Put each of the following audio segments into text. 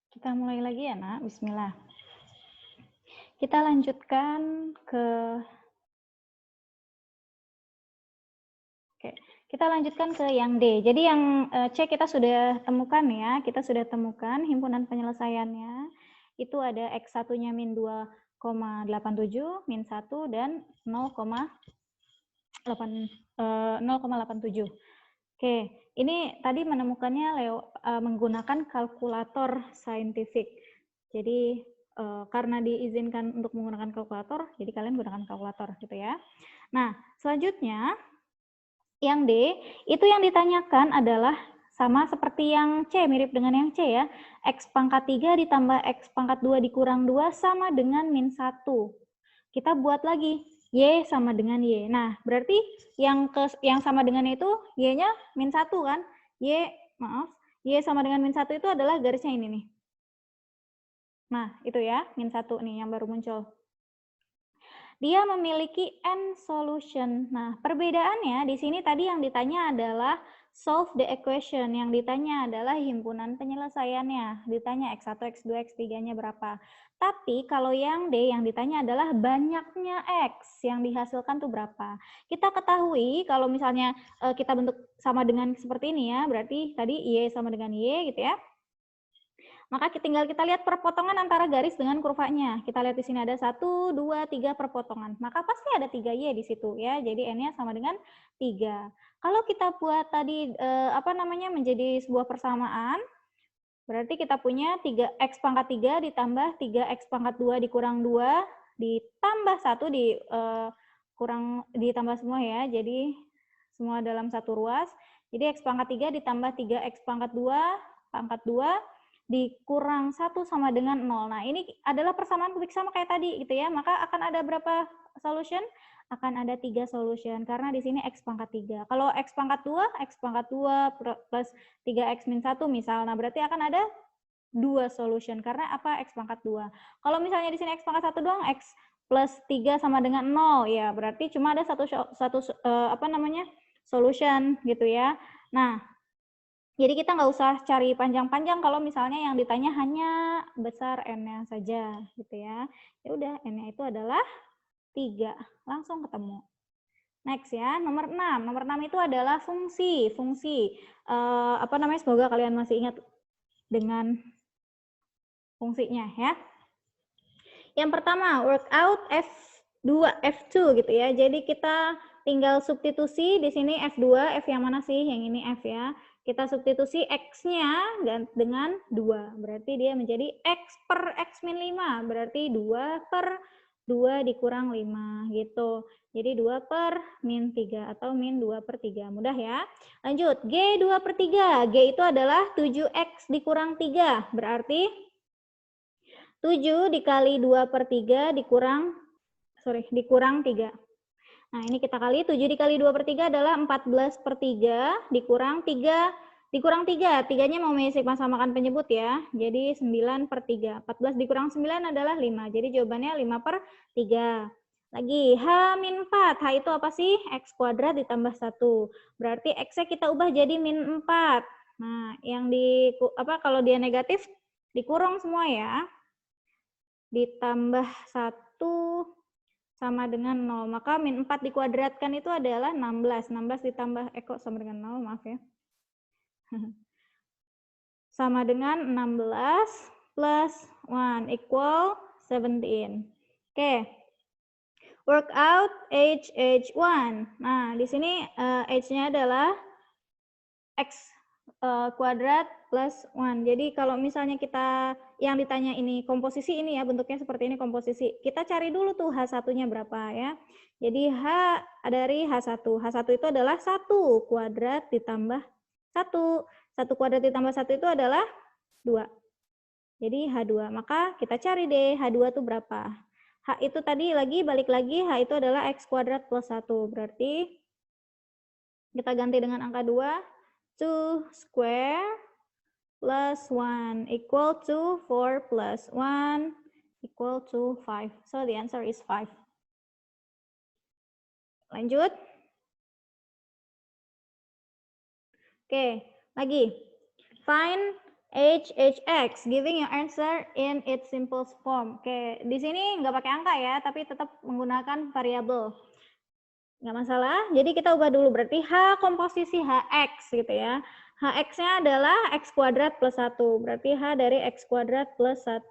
Kita mulai lagi ya, Nak. Bismillah. Kita lanjutkan ke kita lanjutkan ke yang D. Jadi yang C kita sudah temukan ya. Kita sudah temukan himpunan penyelesaiannya. Itu ada X1-nya min 2,87, min 1, dan 0,87. Oke, ini tadi menemukannya menggunakan kalkulator saintifik. Jadi karena diizinkan untuk menggunakan kalkulator, jadi kalian gunakan kalkulator gitu ya. Nah, selanjutnya yang D, itu yang ditanyakan adalah sama seperti yang C, mirip dengan yang C ya. X pangkat 3 ditambah X pangkat 2 dikurang 2 sama dengan min 1. Kita buat lagi, Y sama dengan Y. Nah, berarti yang sama dengan itu, Y-nya min 1 kan? Y sama dengan min 1 itu adalah garisnya ini nih. Nah, itu ya, min 1 nih yang baru muncul. Dia memiliki n solution. Nah, perbedaannya di sini tadi yang ditanya adalah solve the equation. Yang ditanya adalah himpunan penyelesaiannya. Ditanya X1, X2, X3-nya berapa. Tapi kalau yang D yang ditanya adalah banyaknya X yang dihasilkan tuh berapa. Kita ketahui kalau misalnya kita bentuk sama dengan seperti ini ya, berarti tadi Y sama dengan Y gitu ya. Maka tinggal kita lihat perpotongan antara garis dengan kurvanya. Kita lihat di sini ada 1, 2, 3 perpotongan. Maka pasti ada 3Y di situ ya. Jadi N-nya sama dengan 3. Kalau kita buat tadi menjadi sebuah persamaan, berarti kita punya 3X pangkat 3 ditambah 3X pangkat 2 dikurang 2 ditambah 1 ditambah semua ya. Jadi semua dalam satu ruas. Jadi X pangkat 3 ditambah 3X pangkat 2 dikurang 1 sama dengan 0. Nah, ini adalah persamaan kubik sama kayak tadi gitu ya. Maka akan ada berapa solution? Akan ada 3 solution karena di sini X pangkat 3. Kalau X pangkat 2 plus 3X min 1 misal. Nah, berarti akan ada 2 solution karena apa? X pangkat 2. Kalau misalnya di sini X pangkat 1 doang, X plus 3 sama dengan 0 ya, berarti cuma ada solution gitu ya. Nah, jadi kita nggak usah cari panjang-panjang kalau misalnya yang ditanya hanya besar N-nya saja gitu ya. Ya udah, N-nya itu adalah 3. Langsung ketemu. Next ya, nomor 6. Nomor 6 itu adalah fungsi. Semoga kalian masih ingat dengan fungsinya ya. Yang pertama, workout F2, F2 gitu ya. Jadi kita tinggal substitusi di sini F2, F yang mana sih? Yang ini F ya. Kita substitusi X-nya dengan 2. Berarti dia menjadi X per X min 5. Berarti 2 per 2 dikurang 5 gitu. Jadi 2 per min 3 atau min 2 per 3. Mudah ya. Lanjut, G 2 per 3. G itu adalah 7X dikurang 3. Berarti 7 dikali 2 per 3 dikurang 3. Nah, ini kita kali 7 dikali 2 per 3 adalah 14 per 3 dikurang 3. 3-nya mau samakan penyebut ya. Jadi 9 per 3. 14 dikurang 9 adalah 5. Jadi jawabannya 5 per 3. Lagi, H min 4. H itu apa sih? X kuadrat ditambah 1. Berarti X-nya kita ubah jadi min 4. Nah, kalau dia negatif, dikurang semua ya. Ditambah 1 sama dengan 0. Maka min 4 dikuadratkan itu adalah 16. 16 ditambah, sama dengan 0, maaf ya. Sama dengan 16 plus 1 equal 17. Oke. Workout H1. Nah, di sini H-nya adalah X kuadrat plus 1. Jadi kalau misalnya kita yang ditanya ini komposisi ini ya, bentuknya seperti ini komposisi. Kita cari dulu tuh H1-nya berapa ya. Jadi H dari H1. H1 itu adalah 1 kuadrat ditambah 1. 1 kuadrat ditambah 1 itu adalah 2. Jadi H2. Maka kita cari deh H2 itu berapa. H itu tadi balik lagi H itu adalah X kuadrat plus 1. Berarti kita ganti dengan angka 2. 2 square plus 1 equal to 4 plus 1 equal to 5. So the answer is 5. Lanjut. Oke, lagi. Find HHX, giving your answer in its simplest form. Oke, di sini nggak pakai angka ya, tapi tetap menggunakan variabel. Nggak masalah, jadi kita ubah dulu. Berarti H komposisi HX gitu ya. HX-nya adalah X kuadrat plus 1. Berarti H dari X kuadrat plus 1.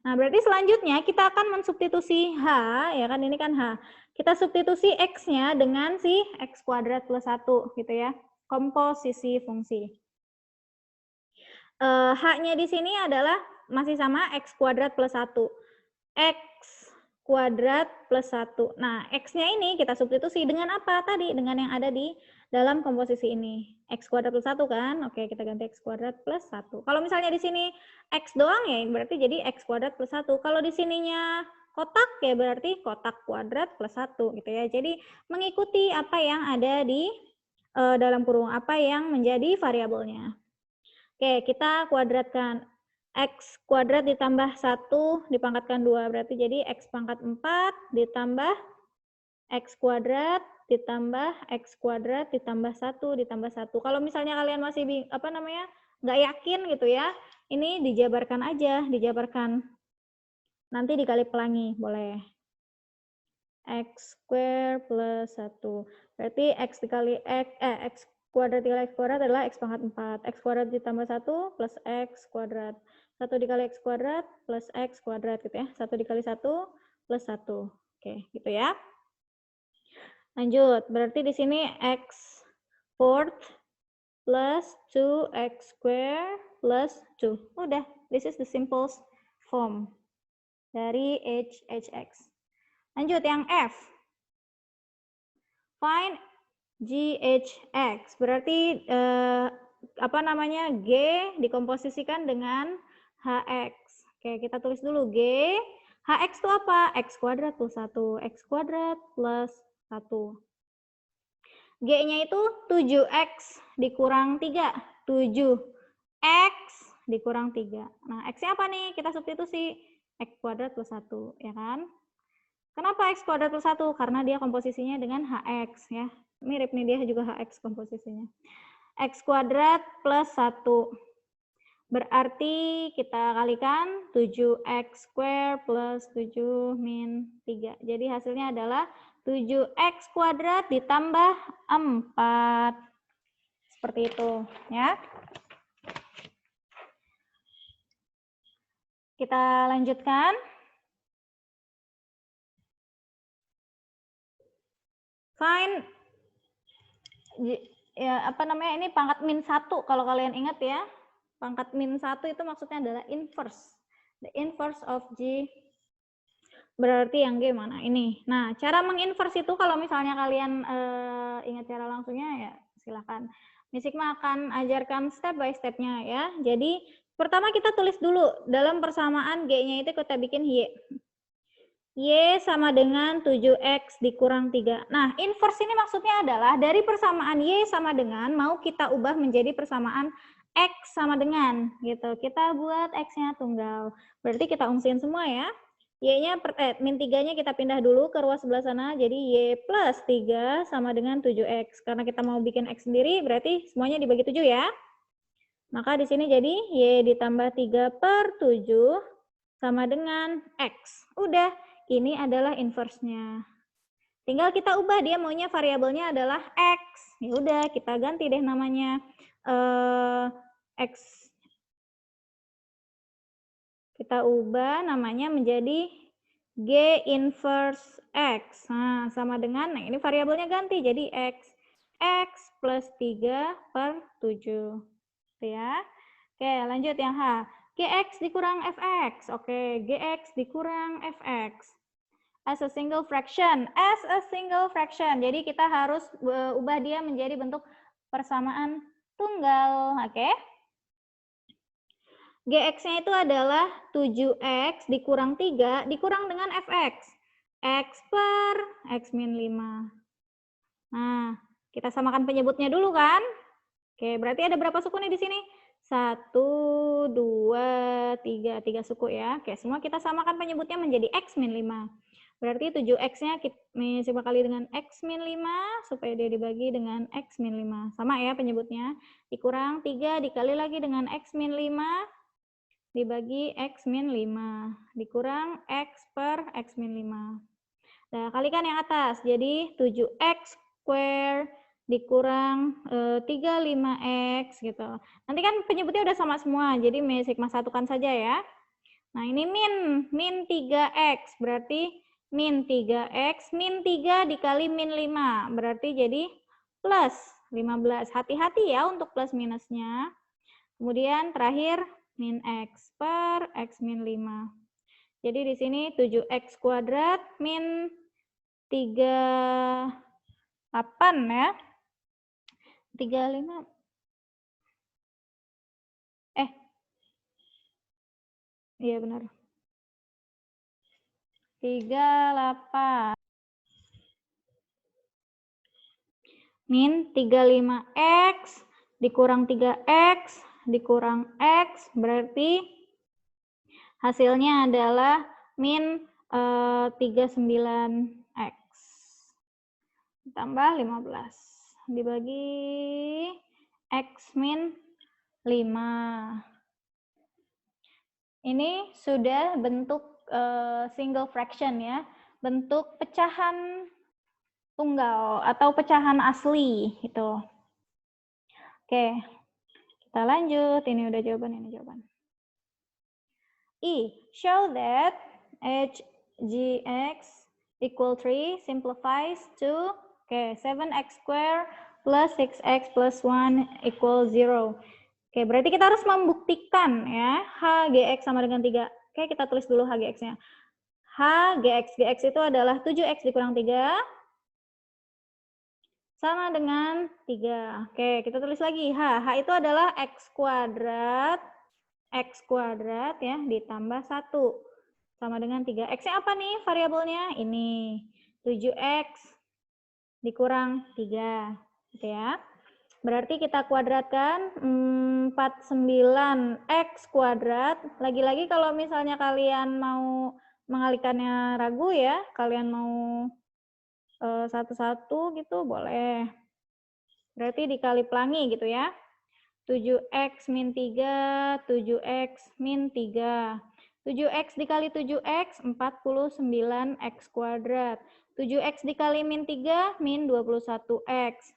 Nah, berarti selanjutnya kita akan mensubstitusi H, ya kan, ini kan H. Kita substitusi X-nya dengan si X kuadrat plus 1 gitu ya. Komposisi fungsi. H-nya di sini adalah masih sama X kuadrat plus 1. X kuadrat plus 1. Nah, X-nya ini kita substitusi dengan apa tadi? Dengan yang ada di dalam komposisi ini. X kuadrat plus 1 kan? Oke, kita ganti X kuadrat plus 1. Kalau misalnya di sini X doang ya, berarti jadi X kuadrat plus 1. Kalau di sininya kotak ya berarti kotak kuadrat plus 1 gitu ya. Jadi mengikuti apa yang ada di dalam kurung, apa yang menjadi variabelnya. Oke, kita kuadratkan. X kuadrat ditambah 1 dipangkatkan 2. Berarti jadi X pangkat 4 ditambah X kuadrat ditambah X kuadrat ditambah 1 ditambah 1. Kalau misalnya kalian masih nggak yakin gitu ya, ini dijabarkan aja, dijabarkan. Nanti dikali pelangi, boleh. X square plus 1. Berarti X dikali X kuadrat dikali X kuadrat adalah X pangkat 4. X kuadrat ditambah 1 plus X kuadrat. 1 dikali X kuadrat plus X kuadrat gitu ya. 1 dikali 1 plus 1. Oke, gitu ya. Lanjut, berarti di sini X fourth plus 2X square plus 2. Udah, this is the simplest form dari HHX. Lanjut yang F. Find GHX. Berarti G dikomposisikan dengan HX. Oke, kita tulis dulu G. HX itu apa? X kuadrat plus 1. X kuadrat plus 1. G-nya itu 7X dikurang 3. 7X dikurang 3. Nah, X-nya apa nih? Kita substitusi X kuadrat plus 1, ya kan? Kenapa X kuadrat plus 1? Karena dia komposisinya dengan HX, ya. Mirip nih, dia juga HX komposisinya. X kuadrat plus 1. Berarti kita kalikan 7X square plus 7 min 3. Jadi hasilnya adalah 7X kuadrat ditambah 4. Seperti itu, ya. Kita lanjutkan. Find ya ini pangkat min 1 kalau kalian ingat ya. Pangkat min 1 itu maksudnya adalah inverse. The inverse of G. Berarti yang G mana? Ini. Nah, cara menginverse itu kalau misalnya kalian ingat cara langsungnya ya silakan. Misikma akan ajarkan step by step-nya ya. Jadi pertama kita tulis dulu dalam persamaan G-nya itu kita bikin Y. Y sama dengan 7X dikurang 3. Nah, inverse ini maksudnya adalah dari persamaan Y sama dengan mau kita ubah menjadi persamaan X sama dengan gitu. Kita buat X-nya tunggal. Berarti kita ungsiin semua ya. Y-nya min 3-nya kita pindah dulu ke ruas sebelah sana. Jadi Y plus 3 sama dengan 7X. Karena kita mau bikin X sendiri berarti semuanya dibagi 7 ya. Maka di sini jadi Y ditambah 3 per 7 sama dengan X. Udah. Ini adalah inverse-nya. Tinggal kita ubah, dia maunya variabelnya adalah X. Ya udah, kita ganti deh namanya X. Kita ubah namanya menjadi G inverse X. Nah, sama dengan, nah ini variabelnya ganti, jadi X. X plus 3 per 7. Ya. Oke, lanjut yang H. Gx dikurang Fx. Oke, Gx dikurang Fx. As a single fraction. As a single fraction. Jadi kita harus ubah dia menjadi bentuk persamaan tunggal. Oke. Gx-nya itu adalah 7x dikurang 3 dikurang dengan fx. X per x min 5. Nah, kita samakan penyebutnya dulu kan. Oke, berarti ada berapa suku nih di sini? 1, 2, 3. 3 suku ya. Oke, semua kita samakan penyebutnya menjadi x min 5. Berarti 7X-nya coba kali dengan X min 5, supaya dia dibagi dengan X min 5. Sama ya penyebutnya. Dikurang 3 dikali lagi dengan X min 5, dibagi X min 5. Dikurang X per X min 5. Nah, kalikan yang atas. Jadi 7X square dikurang 35X gitu. Nanti kan penyebutnya udah sama semua, jadi sigma satukan saja ya. Nah, ini min 3X, berarti min 3X, min 3 dikali min 5, berarti jadi plus 15. Hati-hati ya untuk plus minusnya. Kemudian terakhir, min X per X min 5. Jadi di sini 7X kuadrat min 38 ya. 35. Iya benar. 38. Min 35X dikurang 3X dikurang X berarti hasilnya adalah min 39X tambah 15 dibagi X min 5. Ini sudah bentuk single fraction ya, bentuk pecahan tunggal atau pecahan asli itu. Oke, kita lanjut. Ini udah jawaban, ini jawaban. E, show that HGX equal 3 simplifies to 7x square plus 6x plus 1 equal 0. Oke, berarti kita harus membuktikan ya, HGX sama dengan 3. Oke, kita tulis dulu HGX-nya. HGX itu adalah 7x dikurang 3 sama dengan 3. Oke, kita tulis lagi. H itu adalah X kuadrat ya, ditambah 1. Sama dengan 3. X-nya apa nih variabelnya? Ini. 7X dikurang 3. Gitu ya. Berarti kita kuadratkan 49X kuadrat. Lagi-lagi kalau misalnya kalian mau mengalikannya ragu ya, kalian mau satu-satu gitu boleh. Berarti dikali pelangi gitu ya. 7X min 3, 7X min 3. 7X dikali 7X, 49X kuadrat. 7X dikali min 3, min 21X.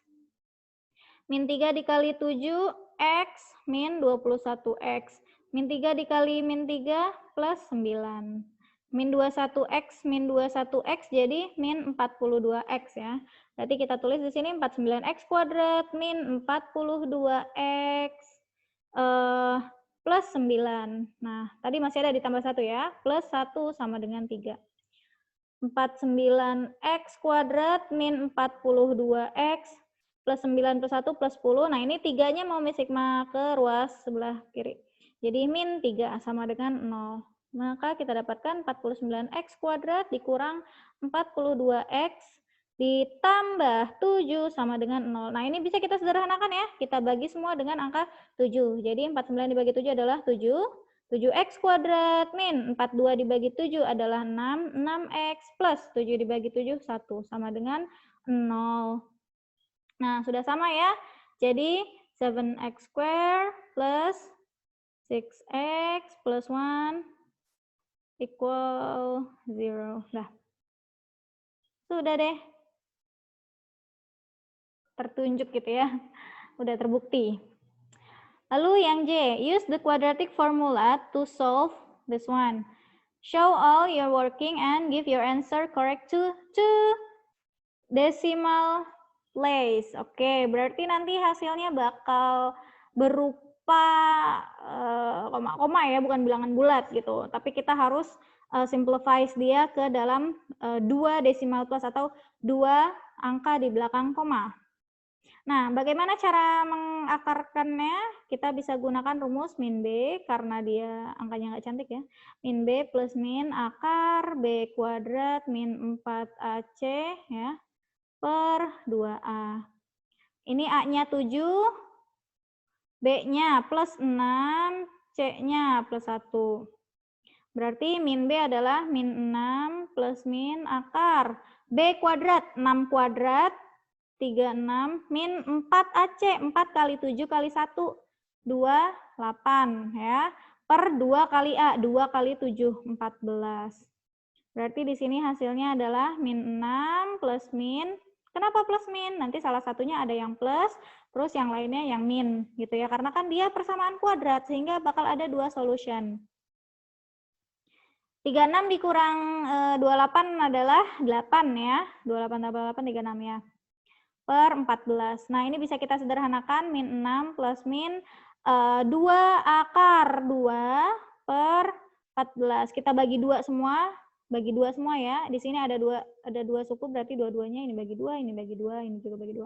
Min 3 dikali 7X, min 21X. Min 3 dikali min 3, plus 9. Min 21X, min 21X, jadi min 42X ya. Berarti kita tulis di sini 49X kuadrat, min 42X, plus 9. Nah, tadi masih ada ditambah 1 ya. Plus 1 sama dengan 3. 49X kuadrat, min 42X, plus 9 plus 1 plus 10. Nah, ini 3-nya mau sigma ke ruas sebelah kiri. Jadi min 3 sama dengan 0. Maka kita dapatkan 49X kuadrat dikurang 42X ditambah 7 sama dengan 0. Nah, ini bisa kita sederhanakan ya. Kita bagi semua dengan angka 7. Jadi 49 dibagi 7 adalah 7. 7X kuadrat min 42 dibagi 7 adalah 6. 6X plus 7 dibagi 7, 1. Sama dengan 0. Nah, sudah sama ya. Jadi 7x square plus 6x plus 1 equal 0. Nah, sudah deh. Tertunjuk gitu ya. Udah terbukti. Lalu yang J, use the quadratic formula to solve this one. Show all your working and give your answer correct to decimal place. Oke, berarti nanti hasilnya bakal berupa koma-koma ya, bukan bilangan bulat gitu. Tapi kita harus simplify dia ke dalam 2 decimal place atau 2 angka di belakang koma. Nah, bagaimana cara mengakarkannya? Kita bisa gunakan rumus min B, karena dia angkanya nggak cantik ya. Min B plus min akar B kuadrat min 4AC ya, per 2A. Ini A-nya 7, B-nya plus 6, C-nya plus 1. Berarti min B adalah min 6 plus min akar. B kuadrat, 6 kuadrat, 36, min 4 AC, 4 kali 7 kali 1, 2, 8 ya. Per 2 kali A, 2 kali 7, 14. Berarti di sini hasilnya adalah min 6 plus min. Kenapa plus min? Nanti salah satunya ada yang plus, terus yang lainnya yang min gitu ya. Karena kan dia persamaan kuadrat, sehingga bakal ada 2 solution. 36 dikurang 28 adalah 8 ya. 28 tambah 8, 36 ya. Per 14. Nah, ini bisa kita sederhanakan. Min 6 plus min 2 akar 2 per 14. Kita bagi 2 semua. Bagi 2 semua ya. Di sini ada 2 suku, berarti dua-duanya ini bagi 2, ini bagi 2, ini juga bagi 2.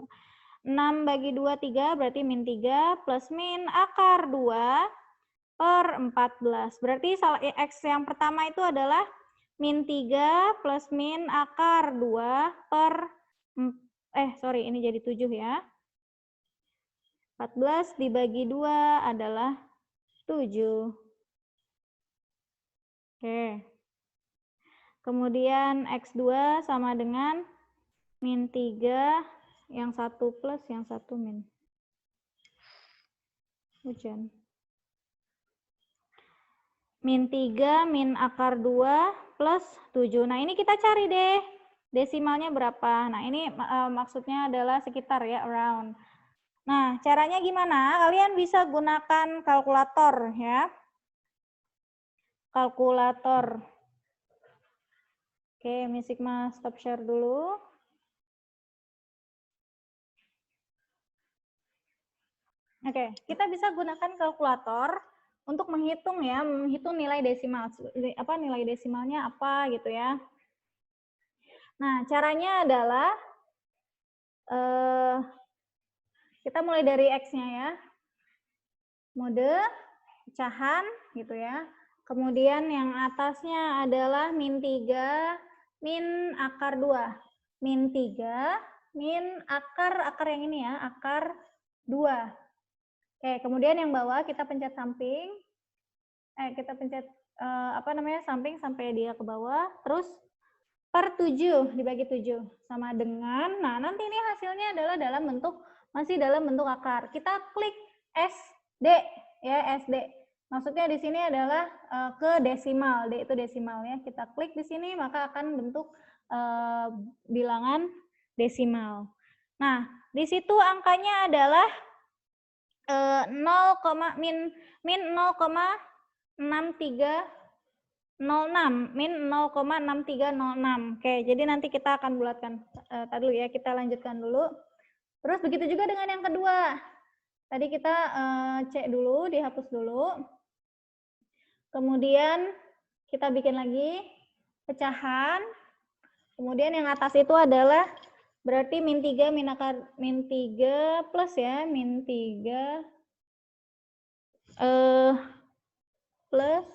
6 bagi 2, 3, berarti min 3 plus min akar 2 per 14. Berarti X yang pertama itu adalah min 3 plus min akar 2 per, ini jadi 7 ya. 14 dibagi 2 adalah 7. Oke. Kemudian X2 sama dengan min 3, yang 1 plus, yang 1 min. Hujan. Min 3 min akar 2 plus 7. Nah, ini kita cari deh desimalnya berapa. Nah, ini maksudnya adalah sekitar ya, around. Nah, caranya gimana? Kalian bisa gunakan kalkulator ya. Kalkulator. Oke, Miss Sigma stop share dulu. Oke, kita bisa gunakan kalkulator untuk menghitung ya, menghitung nilai desimal. Nilai desimalnya apa gitu ya. Nah, caranya adalah kita mulai dari X-nya ya. Mode, pecahan gitu ya. Kemudian yang atasnya adalah min 3, min akar 2. Min 3, min akar yang ini ya, akar 2. Oke, kemudian yang bawah kita pencet samping. Kita pencet samping sampai dia ke bawah. Terus per 7 dibagi 7 sama dengan, nah nanti ini hasilnya adalah masih dalam bentuk akar. Kita klik SD ya, SD. Maksudnya di sini adalah ke desimal, D itu desimal ya. Kita klik di sini maka akan bentuk bilangan desimal. Nah, di situ angkanya adalah 0,6306, min 0,6306. Oke, jadi nanti kita akan bulatkan. Tadi dulu ya, kita lanjutkan dulu. Terus begitu juga dengan yang kedua. Tadi kita cek dulu, dihapus dulu. Kemudian kita bikin lagi pecahan. Kemudian yang atas itu adalah berarti min 3 min 3 plus ya, min 3 plus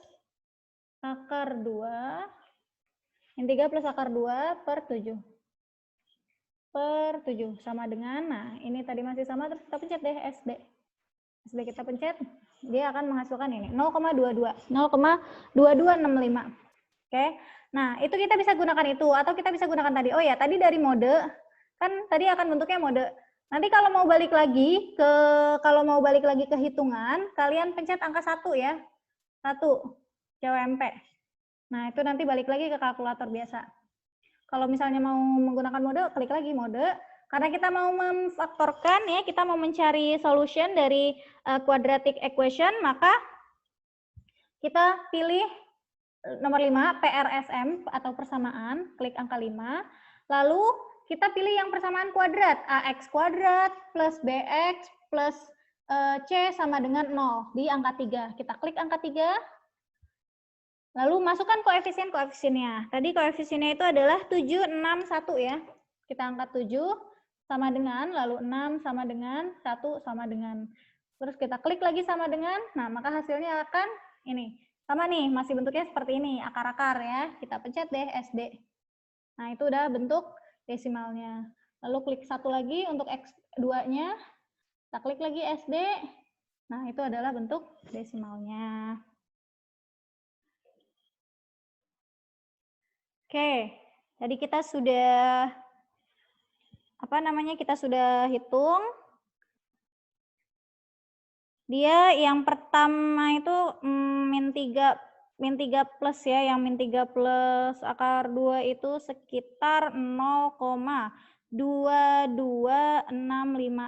akar 2, min 3 plus akar 2 per 7. Per 7 sama dengan, nah ini tadi masih sama, terus kita pencet deh SD. SD kita pencet, dia akan menghasilkan ini, 0,2265. Oke, nah itu kita bisa gunakan itu, atau kita bisa gunakan tadi, oh ya tadi dari mode, kan tadi akan bentuknya mode. Nanti kalau mau balik lagi ke hitungan, kalian pencet angka 1 ya. 1 CWMP. Nah, itu nanti balik lagi ke kalkulator biasa. Kalau misalnya mau menggunakan mode, klik lagi mode. Karena kita mau memfaktorkan ya, kita mau mencari solution dari quadratic equation, maka kita pilih nomor 5, PRSM atau persamaan, klik angka 5. Lalu kita pilih yang persamaan kuadrat, AX kuadrat plus BX plus C sama dengan 0 di angka 3. Kita klik angka 3, lalu masukkan koefisien-koefisiennya. Tadi koefisiennya itu adalah 7, 6, 1 ya. Kita angkat 7 sama dengan, lalu 6 sama dengan, 1 sama dengan. Terus kita klik lagi sama dengan, nah maka hasilnya akan ini. Sama nih, masih bentuknya seperti ini, akar-akar ya. Kita pencet deh SD. Nah, itu udah bentuk desimalnya. Lalu klik satu lagi untuk X2-nya. Kita klik lagi SD. Nah, itu adalah bentuk desimalnya. Oke, tadi kita sudah kita sudah hitung. Dia yang pertama itu min 3 plus ya, yang min 3 plus akar 2 itu sekitar 0,2265.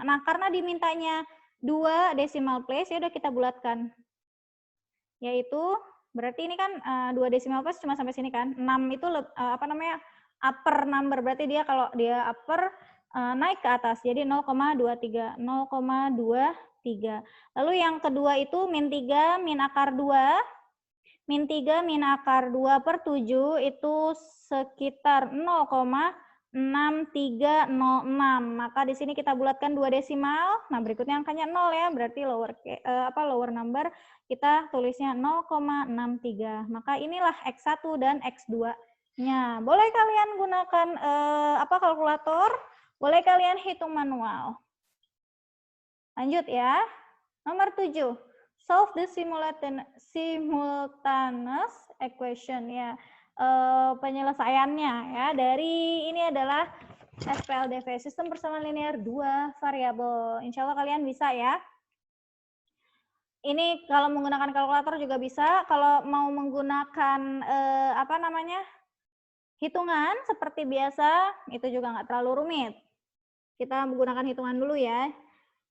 Nah, karena dimintanya 2 decimal place, ya udah kita bulatkan. Yaitu berarti ini kan 2 decimal place cuma sampai sini kan. 6 itu upper number, berarti dia kalau dia upper naik ke atas, jadi 0,23. Lalu yang kedua itu min 3 min akar 2. Min 3 min akar 2 per 7 itu sekitar 0,6306. Maka di sini kita bulatkan 2 desimal. Nah, berikutnya angkanya 0 ya, berarti lower number kita tulisnya 0,63. Maka inilah X1 dan X2-nya. Boleh kalian gunakan kalkulator, boleh kalian hitung manual. Lanjut ya. Nomor 7. Solve the simultaneous equation ya. Penyelesaiannya ya. Dari ini adalah SPLDV, sistem persamaan linear 2 variabel. Insya Allah kalian bisa ya. Ini kalau menggunakan kalkulator juga bisa. Kalau mau menggunakan hitungan seperti biasa, itu juga nggak terlalu rumit. Kita menggunakan hitungan dulu ya.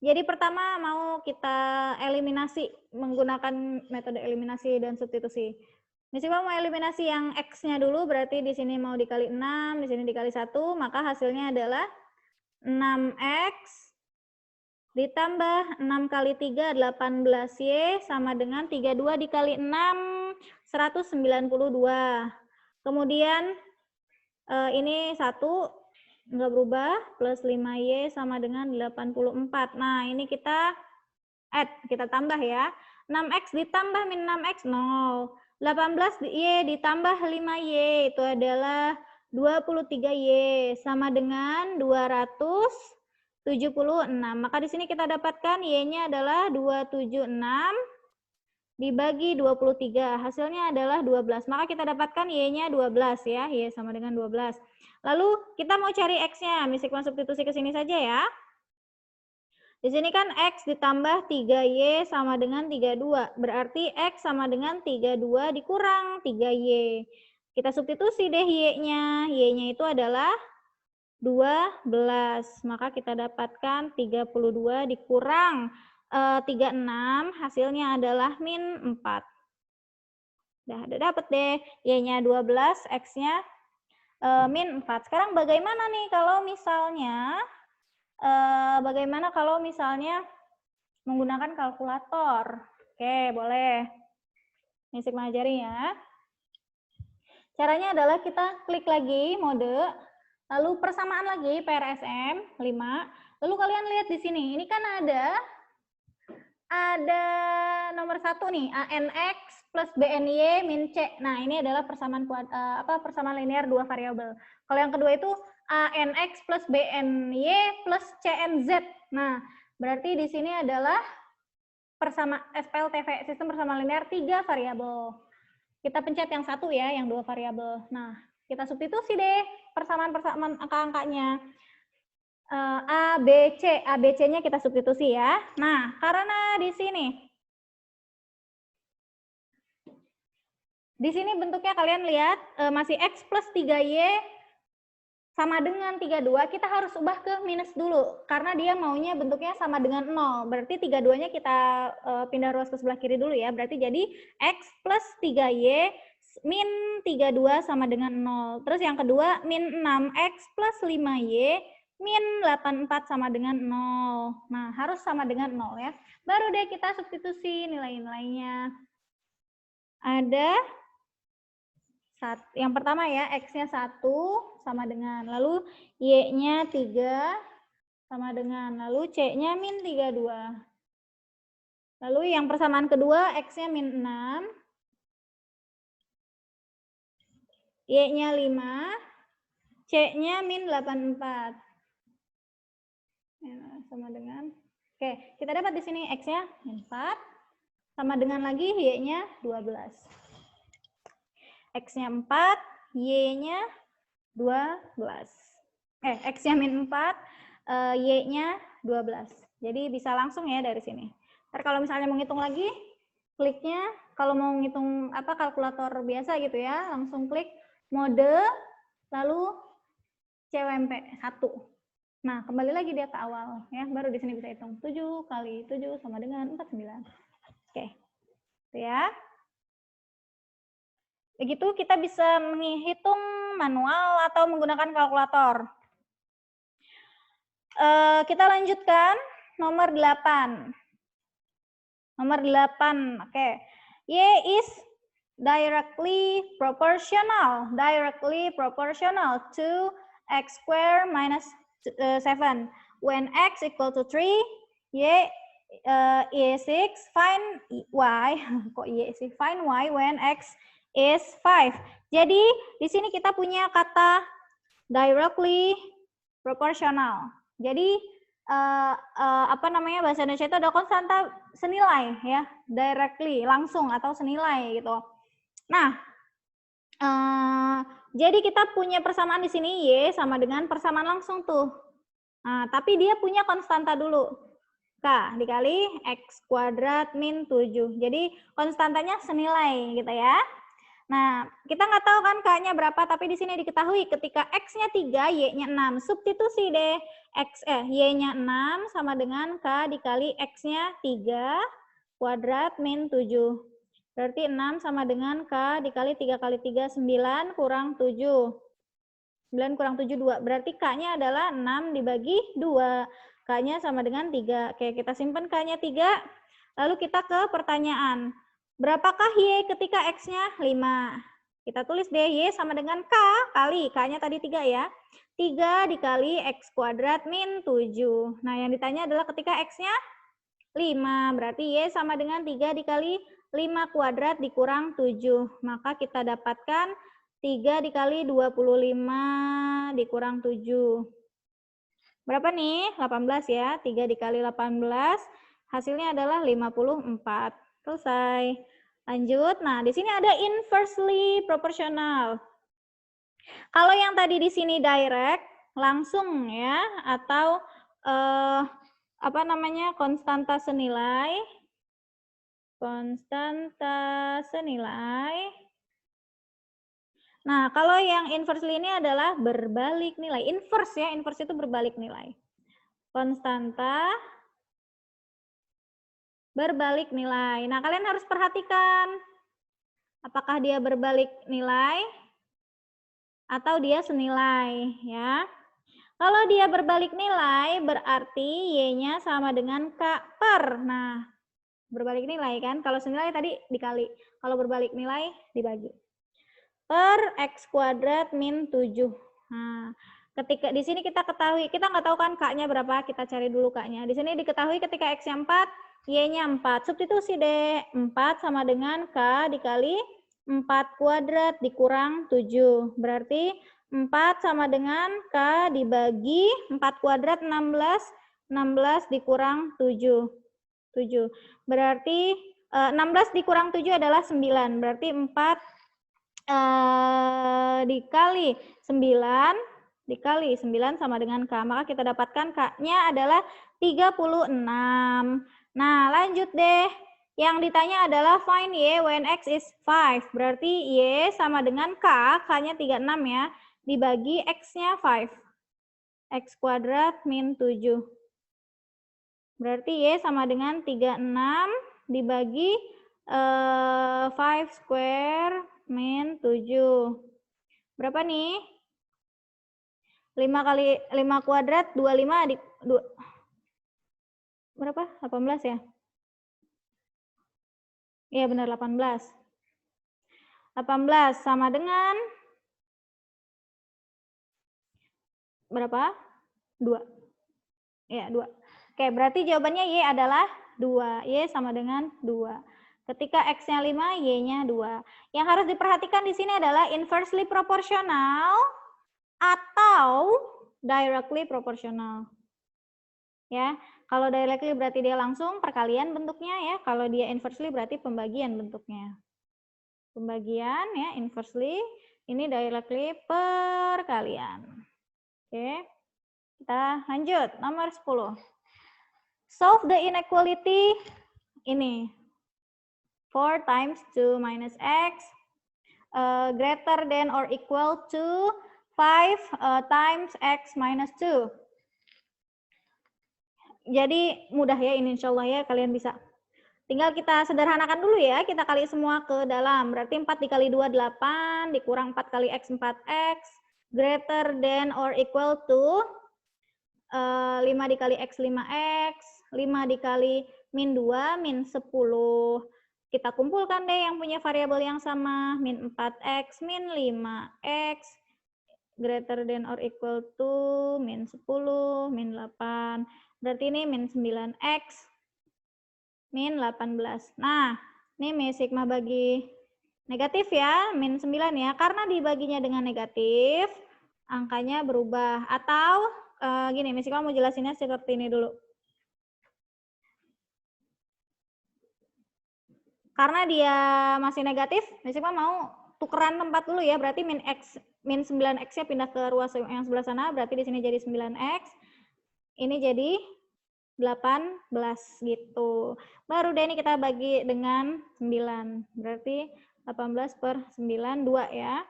Jadi pertama mau kita eliminasi menggunakan metode eliminasi dan substitusi. Misalnya mau eliminasi yang X-nya dulu, berarti di sini mau dikali 6, di sini dikali 1, maka hasilnya adalah 6X ditambah 6 kali 3, 18Y, sama dengan 32 dikali 6, 192. Kemudian ini 1, nggak berubah, plus 5Y sama dengan 84. Nah, ini kita tambah ya. 6X ditambah min 6X, 0. 18Y ditambah 5Y, itu adalah 23Y, sama dengan 276. Maka di sini kita dapatkan Y-nya adalah 276 dibagi 23. Hasilnya adalah 12. Maka kita dapatkan Y-nya 12 ya. Y sama dengan 12. Lalu kita mau cari X-nya. Misalkan substitusi ke sini saja ya. Di sini kan X ditambah 3Y sama dengan 32. Berarti X sama dengan 32 dikurang 3Y. Kita substitusi deh Y-nya. Y-nya itu adalah 12. Maka kita dapatkan 32 dikurang 36, hasilnya adalah min 4. Udah dapet deh. Y-nya 12, X-nya min 4. Sekarang bagaimana nih kalau misalnya menggunakan kalkulator? Oke, boleh. Misik mengajari ya. Caranya adalah kita klik lagi mode, lalu persamaan lagi PRSM 5. Lalu kalian lihat di sini, ini kan ada nomor 1 nih, ANX plus BNY min C. Nah, ini adalah persamaan linear 2 variabel. Kalau yang kedua itu ANX plus BNY plus CNZ. Nah, berarti di sini adalah SPLTV, sistem persamaan linear 3 variabel. Kita pencet yang 1 ya, yang 2 variabel. Nah, kita substitusi deh persamaan angka-angkanya. A, B, C. A, B, C-nya kita substitusi ya. Nah, karena di sini bentuknya kalian lihat masih X plus 3Y sama dengan 32, kita harus ubah ke minus dulu. Karena dia maunya bentuknya sama dengan 0. Berarti 32-nya kita pindah ruas ke sebelah kiri dulu ya. Berarti jadi X plus 3Y min 32 sama dengan 0. Terus yang kedua, min 6X plus 5Y min 84 sama dengan 0. Nah, harus sama dengan 0 ya. Baru deh kita substitusi nilai-nilainya. Ada yang pertama ya, X-nya 1 sama dengan, lalu Y-nya 3 sama dengan, lalu C-nya min 32. Lalu yang persamaan kedua, X-nya min 6, Y-nya 5, C-nya min 84. Ya, sama dengan, oke, kita dapat di sini X-nya 4, sama dengan lagi Y-nya 12. X-nya 4, Y-nya 12. X-nya min 4, Y-nya 12. Jadi bisa langsung ya dari sini. Ntar kalau misalnya mau ngitung lagi, kliknya, kalau mau ngitung apa kalkulator biasa gitu ya, langsung klik mode, lalu CWMP 1. Nah, kembali lagi dia ke awal ya, baru di sini bisa hitung 7 kali 7 sama dengan 49. Oke. Itu ya. Begitu kita bisa menghitung manual atau menggunakan kalkulator. Kita lanjutkan nomor 8. Nomor 8, oke. Y is directly proportional to x square minus 7. When x equal to 3, y is 6. Find y, kok y sih? Find y when x is 5. Jadi di sini kita punya kata directly proportional. Jadi apa namanya bahasa Indonesia itu ada konstanta senilai ya, directly langsung atau senilai gitu. Nah, jadi kita punya persamaan di sini y sama dengan persamaan langsung tuh. Nah, tapi dia punya konstanta dulu. K dikali x kuadrat min 7. Jadi konstantanya senilai gitu ya. Nah, kita nggak tahu kan K-nya berapa, tapi di sini diketahui ketika X-nya 3, Y-nya 6. Substitusi deh. Y-nya 6 sama dengan K dikali X-nya 3 kuadrat min 7. Berarti 6 sama dengan K dikali 3 kali 3, 9 kurang 7. 9 kurang 7, 2. Berarti K-nya adalah 6 dibagi 2. K-nya sama dengan 3. Oke, kita simpan K-nya 3. Lalu kita ke pertanyaan. Berapakah Y ketika X-nya 5? Kita tulis deh, Y sama dengan K kali, K-nya tadi 3 ya. 3 dikali X kuadrat min 7. Nah, yang ditanya adalah ketika X-nya 5. Berarti Y sama dengan 3 dikali 5 kuadrat dikurang 7. Maka kita dapatkan 3 dikali 25 dikurang 7. Berapa nih? 18 ya. 3 dikali 18, hasilnya adalah 54. Selesai. Lanjut. Nah, di sini ada inversely proportional. Kalau yang tadi di sini direct, langsung ya, atau apa namanya, konstanta senilai. Konstanta senilai. Nah, kalau yang inversely ini adalah berbalik nilai. Inverse ya, inverse itu berbalik nilai. Konstanta berbalik nilai. Nah, kalian harus perhatikan apakah dia berbalik nilai atau dia senilai ya. Kalau dia berbalik nilai berarti Y-nya sama dengan K per. Nah, berbalik nilai kan. Kalau senilai tadi dikali. Kalau berbalik nilai dibagi. Per X kuadrat min 7. Nah, ketika di sini kita ketahui, kita nggak tahu kan K-nya berapa, kita cari dulu K-nya. Di sini diketahui ketika X-nya 4, Y-nya 4. Substitusi deh. 4 sama dengan K dikali 4 kuadrat dikurang 7. Berarti 4 sama dengan K dibagi 4 kuadrat 16. 16 dikurang 7. 7. Berarti 16 dikurang 7 adalah 9. Berarti 4 dikali 9 dikali 9 sama dengan K. Maka kita dapatkan K-nya adalah 36. Nah, lanjut deh. Yang ditanya adalah find Y when X is 5. Berarti Y sama dengan K, K-nya 36 ya, dibagi X-nya 5. X kuadrat min 7. Berarti Y sama dengan 36 dibagi 5 square min 7. Berapa nih? 5 kali 5 kuadrat 25 berapa? 18 ya? Iya benar 18. 18 sama dengan berapa? 2. Ya, 2. Oke, berarti jawabannya Y adalah 2. Y sama dengan 2. Ketika X-nya 5, Y-nya 2. Yang harus diperhatikan di sini adalah inversely proportional atau directly proportional. Ya, kalau directly berarti dia langsung perkalian bentuknya ya. Kalau dia inversely berarti pembagian bentuknya. Pembagian ya, inversely. Ini directly perkalian. Oke. Kita lanjut, nomor 10. Solve the inequality ini. 4 times 2 minus x greater than or equal to 5 times x minus 2. Jadi mudah ya ini, insya Allah ya kalian bisa. Tinggal kita sederhanakan dulu ya, kita kali semua ke dalam. Berarti 4 dikali 2, 8, dikurang 4 kali x, 4x, greater than or equal to 5 dikali x, 5x, 5 dikali min 2, min 10. Kita kumpulkan deh yang punya variabel yang sama, min 4x, min 5x, greater than or equal to min 10, min 8. Berarti ini min 9x, min 18. Nah, ini min sigma bagi negatif ya, min 9 ya. Karena dibaginya dengan negatif, angkanya berubah. Atau gini, min sigma mau jelasinnya seperti ini dulu. Karena dia masih negatif, min sigma mau tukeran tempat dulu ya. Berarti min 9x-nya pindah ke ruas yang sebelah sana, berarti di sini jadi 9x. Ini jadi 18 gitu. Baru deh ini kita bagi dengan 9. Berarti 18 per 9, 2 ya.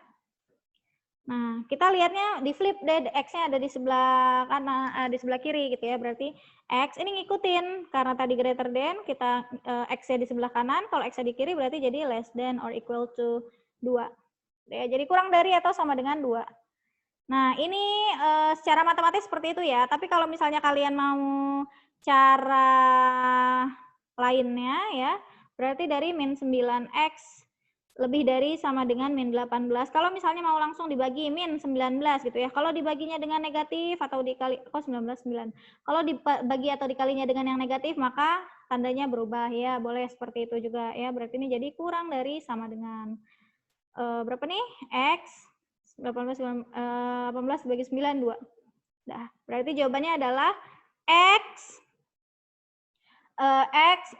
Nah, kita lihatnya di flip deh, X-nya ada di sebelah kanan, di sebelah kiri gitu ya. Berarti X ini ngikutin, karena tadi greater than, kita X-nya di sebelah kanan, kalau X-nya di kiri berarti jadi less than or equal to 2. Ya, jadi kurang dari atau sama dengan 2. Nah, ini secara matematis seperti itu ya. Tapi kalau misalnya kalian mau cara lainnya ya, berarti dari min 9x lebih dari sama dengan min 18. Kalau misalnya mau langsung dibagi min 19 gitu ya. Kalau dibaginya dengan negatif atau dikali, 19, 9. Kalau dibagi atau dikalinya dengan yang negatif, maka tandanya berubah ya. Boleh seperti itu juga ya. Berarti ini jadi kurang dari sama dengan berapa nih? X 18 bagi 9, 2. Nah, berarti jawabannya adalah X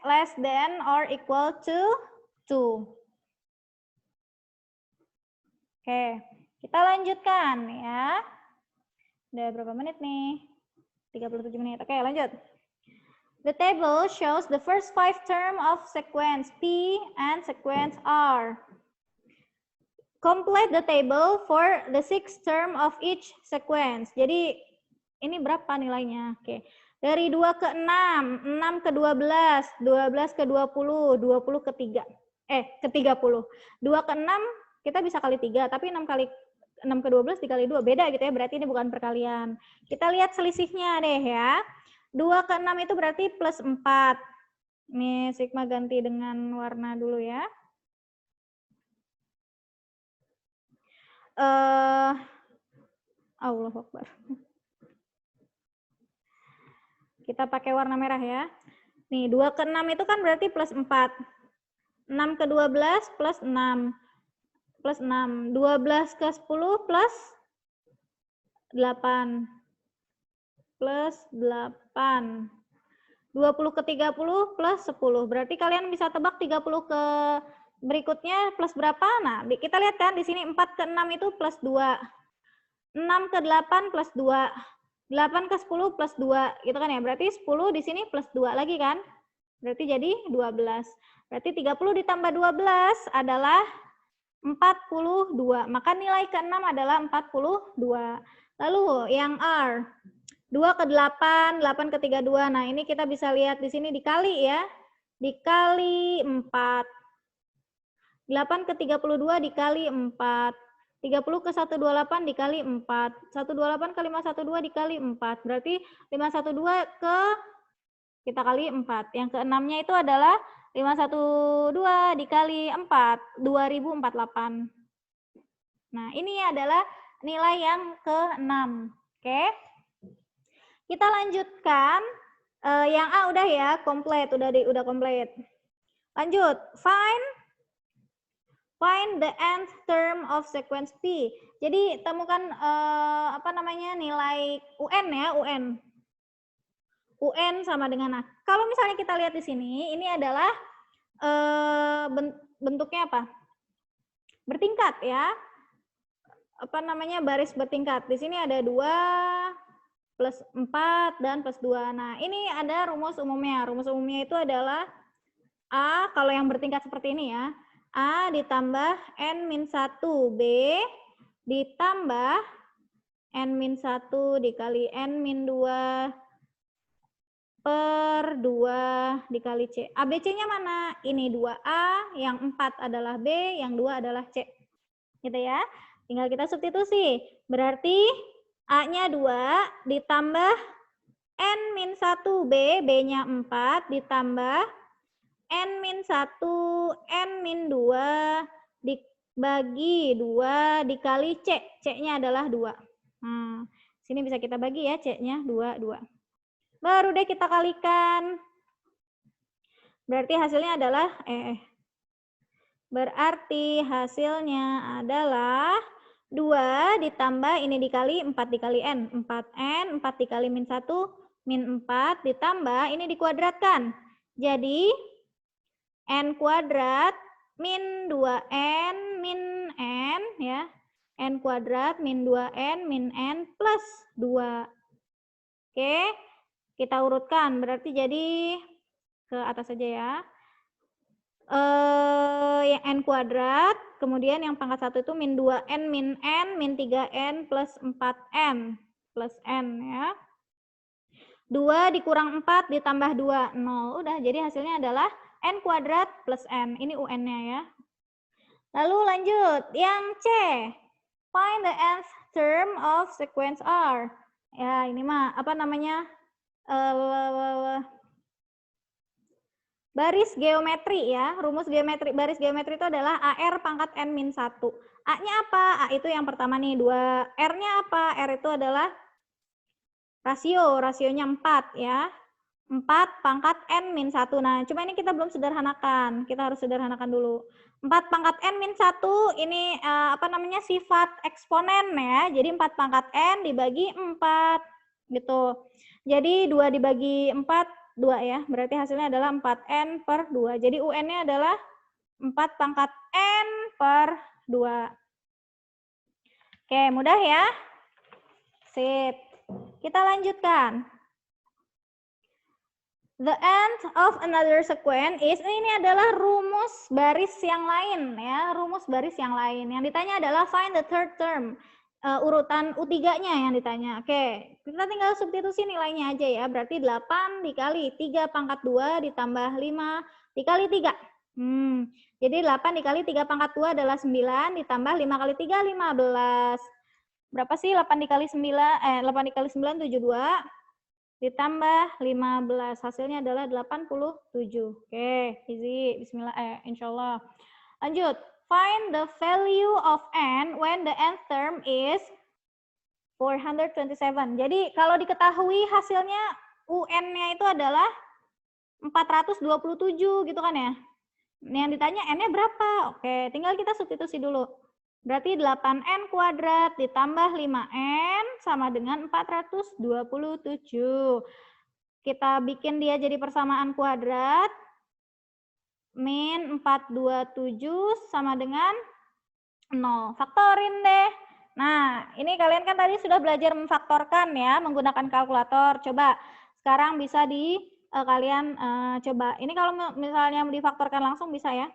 less than or equal to 2. Oke, kita lanjutkan ya. Udah berapa menit nih? 37 menit. Oke, lanjut. The table shows the first 5 term of sequence P and sequence R. Complete the table for the 6th term of each sequence. Jadi ini berapa nilainya? Oke. Dari 2 ke 6, 6 ke 12, 12 ke 20, 20 ke 3. Ke 30. 2 ke 6 kita bisa kali 3, tapi 6 ke 12 dikali 2 beda gitu ya, berarti ini bukan perkalian. Kita lihat selisihnya deh ya. 2 ke 6 itu berarti plus 4. Nih sigma ganti dengan warna dulu ya. Allahu Akbar. Kita pakai warna merah ya. Nih 2 ke 6 itu kan berarti plus 4. 6 ke 12 plus 6. Plus 6. 12 ke 10 plus 8. Plus 8. 20 ke 30 plus 10. Berarti kalian bisa tebak 30 ke berikutnya plus berapa? Nah, kita lihat kan di sini 4 ke 6 itu plus 2. 6 ke 8 plus 2. 8 ke 10 plus 2. Gitu kan ya. Berarti 10 di sini plus 2 lagi kan? Berarti jadi 12. Berarti 30 ditambah 12 adalah 42. Maka nilai ke-6 adalah 42. Lalu yang R, 2 ke 8, 8 ke 32. Nah, ini kita bisa lihat di sini dikali ya. Dikali 4. 8 ke 32 dikali 4. 30 ke 128 dikali 4. 128 ke 512 dikali 4. Berarti 512 ke kita kali 4. Yang ke-6-nya itu adalah 512 dikali 4, 2048. Nah, ini adalah nilai yang ke-6. Oke. Kita lanjutkan. Yang A udah ya, komplit, udah komplit. Lanjut, find the nth term of sequence P. Jadi temukan nilai UN ya, UN sama dengan A. Kalau misalnya kita lihat di sini, ini adalah bentuknya apa? Bertingkat ya. baris bertingkat. Di sini ada 2 plus 4 dan plus 2. Nah, ini ada rumus umumnya. Rumus umumnya itu adalah A, kalau yang bertingkat seperti ini ya, A ditambah N-1 B ditambah N-1 dikali N-2 per 2 dikali C. ABC-nya mana? Ini 2A, yang 4 adalah B, yang 2 adalah C. Gitu ya. Tinggal kita substitusi. Berarti A-nya 2 ditambah N-1B, B-nya 4 ditambah N-1, N-2 dibagi 2 dikali C. C-nya adalah 2. Nah, sini bisa kita bagi ya, C-nya 2, 2. Baru deh kita kalikan. Berarti hasilnya adalah berarti hasilnya adalah 2 ditambah ini dikali 4 dikali N. 4N, 4 dikali min 1, min 4 ditambah ini dikuadratkan. Jadi N kuadrat min 2N min N ya. N kuadrat min 2N min N plus 2. Oke. Kita urutkan, berarti jadi ke atas saja ya. Yang N kuadrat, kemudian yang pangkat 1 itu min 2N min N, min 3N plus 4N plus N ya. 2 dikurang 4 ditambah 2, 0. Udah, jadi hasilnya adalah N kuadrat plus N. Ini UN-nya ya. Lalu lanjut, yang C. Find the nth term of sequence R. Ya, ini mah apa namanya? Baris geometri ya, rumus geometri, baris geometri itu adalah AR pangkat N-1. A-nya apa? A itu yang pertama nih, 2. R-nya apa? R itu adalah rasionya 4 ya. 4 pangkat N-1. Nah, cuma ini kita belum sederhanakan, kita harus sederhanakan dulu. 4 pangkat N-1 ini sifat eksponen ya, jadi 4 pangkat N dibagi 4 gitu. Jadi 2 dibagi 4, 2 ya, berarti hasilnya adalah 4N per 2. Jadi UN-nya adalah 4 pangkat N per 2. Oke, mudah ya? Sip. Kita lanjutkan. The end of another sequence is, ini adalah rumus baris yang lain ya, rumus baris yang lain. Yang ditanya adalah find the third term. Urutan U3-nya yang ditanya. Oke, kita tinggal substitusi nilainya aja ya. Berarti 8 dikali 3 pangkat 2 ditambah 5 dikali 3. Jadi 8 dikali 3 pangkat 2 adalah 9 ditambah 5 kali 3, 15. Berapa sih 8 dikali 9? 8 dikali 9, 72. Ditambah 15. Hasilnya adalah 87. Oke, easy. Bismillah. Insyaallah. Lanjut. Find the value of N when the nth term is 427. Jadi kalau diketahui hasilnya UN-nya itu adalah 427 gitu kan ya. Yang ditanya N-nya berapa? Oke, tinggal kita substitusi dulu. Berarti 8N kuadrat ditambah 5N sama dengan 427. Kita bikin dia jadi persamaan kuadrat. Min 427 sama dengan 0. Faktorin deh. Nah, ini kalian kan tadi sudah belajar memfaktorkan ya, menggunakan kalkulator. Coba sekarang bisa kalian coba. Ini kalau misalnya difaktorkan langsung bisa ya.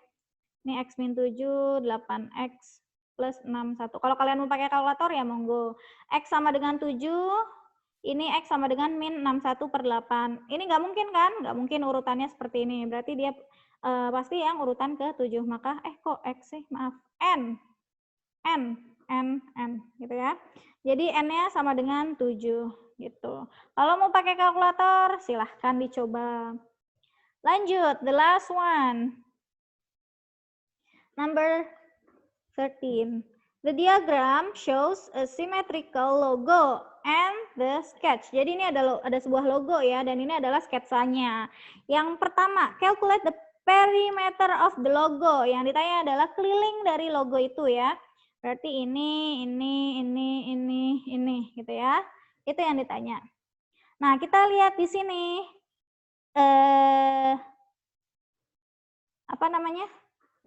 Ini X min 7, 8X plus 61. Kalau kalian mau pakai kalkulator ya monggo. X sama dengan 7, ini X sama dengan min 61 per 8. Ini nggak mungkin kan? Nggak mungkin urutannya seperti ini. Berarti dia pasti yang urutan ke-7. Maka kok X sih? Maaf. N gitu ya. Jadi N-nya sama dengan 7 gitu. Kalau mau pakai kalkulator silahkan dicoba. Lanjut, the last one. Number 13. The diagram shows a symmetrical logo and the sketch. Jadi ini ada sebuah logo ya, dan ini adalah sketsanya. Yang pertama, calculate the perimeter of the logo. Yang ditanya adalah keliling dari logo itu ya. Berarti ini gitu ya. Itu yang ditanya. Nah, kita lihat di sini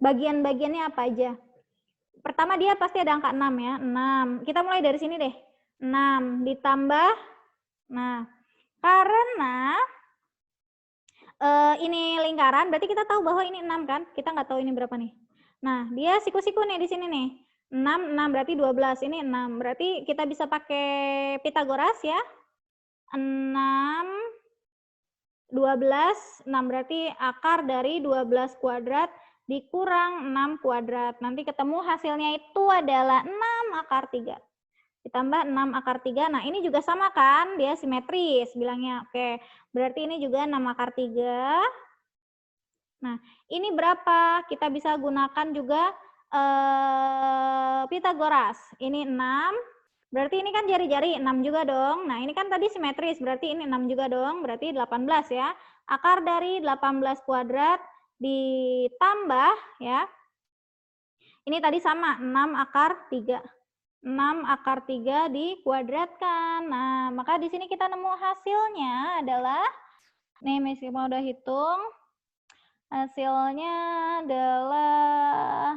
bagian-bagiannya apa aja. Pertama dia pasti ada angka 6 ya, 6. Kita mulai dari sini deh. 6 ditambah, nah karena ini lingkaran, berarti kita tahu bahwa ini 6 kan? Kita nggak tahu ini berapa nih. Nah, dia siku-siku nih di sini nih. 6, 6 berarti 12, ini 6. Berarti kita bisa pakai Pitagoras ya. 6, 12, 6 berarti akar dari 12 kuadrat dikurang 6 kuadrat. Nanti ketemu hasilnya itu adalah 6 akar 3. Ditambah 6 akar 3. Nah, ini juga sama kan? Dia simetris bilangnya. Oke, berarti ini juga 6 akar 3. Nah, ini berapa? Kita bisa gunakan juga Pitagoras. Ini 6. Berarti ini kan jari-jari 6 juga dong. Nah, ini kan tadi simetris, berarti ini 6 juga dong. Berarti 18 ya. Akar dari 18 kuadrat ditambah ya. Ini tadi sama, 6 akar 3. 6 akar 3 dikuadratkan. Nah, maka di sini kita nemu hasilnya adalah, nih Miss Ima udah hitung, hasilnya adalah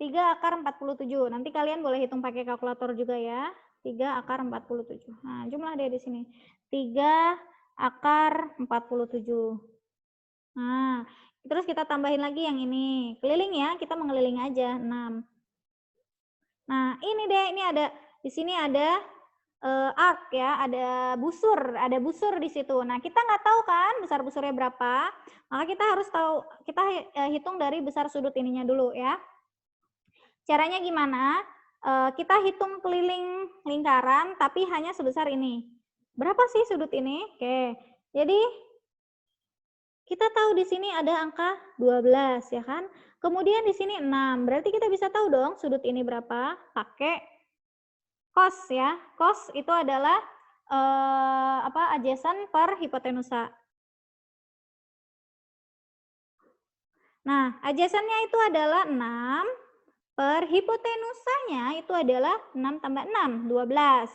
3 akar 47. Nanti kalian boleh hitung pakai kalkulator juga ya. 3 akar 47. Nah, jumlah deh di sini. 3 akar 47. Nah, terus kita tambahin lagi yang ini. Keliling ya, kita mengeliling aja. 6. Nah, ini deh, ini ada di sini ada arc ya, ada busur di situ. Nah, kita nggak tahu kan besar busurnya berapa, maka kita harus tahu, kita hitung dari besar sudut ininya dulu ya. Caranya gimana? Kita hitung keliling lingkaran, tapi hanya sebesar ini. Berapa sih sudut ini? Oke, jadi kita tahu di sini ada angka 12 ya kan. Kemudian di sini 6, berarti kita bisa tahu dong sudut ini berapa, pakai cos ya. Cos itu adalah adjacent per hipotenusa. Nah, adjacentnya itu adalah 6 per hipotenusanya itu adalah 6 tambah 6, 12.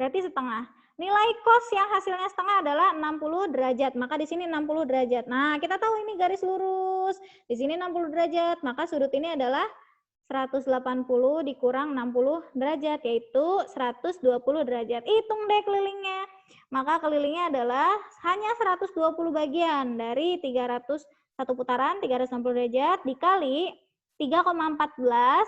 Berarti setengah. Nilai cos yang hasilnya setengah adalah 60 derajat. Maka di sini 60 derajat. Nah, kita tahu ini garis lurus. Di sini 60 derajat. Maka sudut ini adalah 180 dikurang 60 derajat, yaitu 120 derajat. Hitung deh kelilingnya. Maka kelilingnya adalah hanya 120 bagian dari 1 putaran, 360 derajat, dikali 3,14